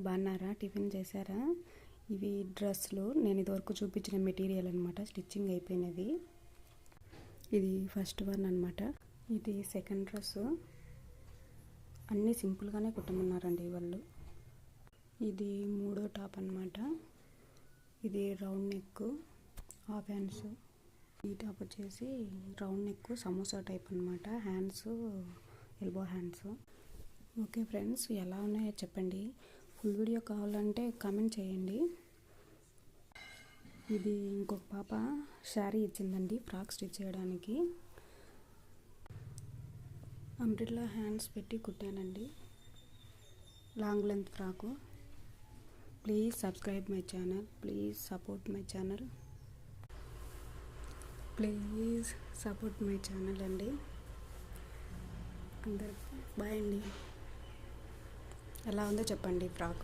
బాగున్నారా? టిఫిన్ చేశారా? ఇవి డ్రెస్సులు నేను ఇదివరకు చూపించిన మెటీరియల్ అనమాట. స్టిచ్చింగ్ అయిపోయినది. ఇది ఫస్ట్ వన్ అనమాట. ఇది సెకండ్ డ్రెస్సు. అన్నీ సింపుల్గానే కుట్టమన్నారండి వాళ్ళు. ఇది మూడో టాప్ అనమాట. ఇది రౌండ్ నెక్, హాఫ్ హ్యాండ్స్. ఈ టాప్ వచ్చేసి రౌండ్ నెక్, సమోసా టైప్ అనమాట. Hands elbow hands. Okay friends, ఎలా ఉన్నాయో చెప్పండి. ఫుల్ వీడియో కావాలంటే కామెంట్ చేయండి. ఇది ఇంకొక పాప శారీ ఇచ్చిందండి ఫ్రాక్ స్టిచ్ చేయడానికి. అంబ్రెల్లా హ్యాండ్స్ పెట్టి కుట్టానండి. Long length frock. Please subscribe my channel. Please support my channel. Please support my channel అండి. అందరికి బాయ్ అండి. ఎలా ఉందో చెప్పండి ఫ్రాక్.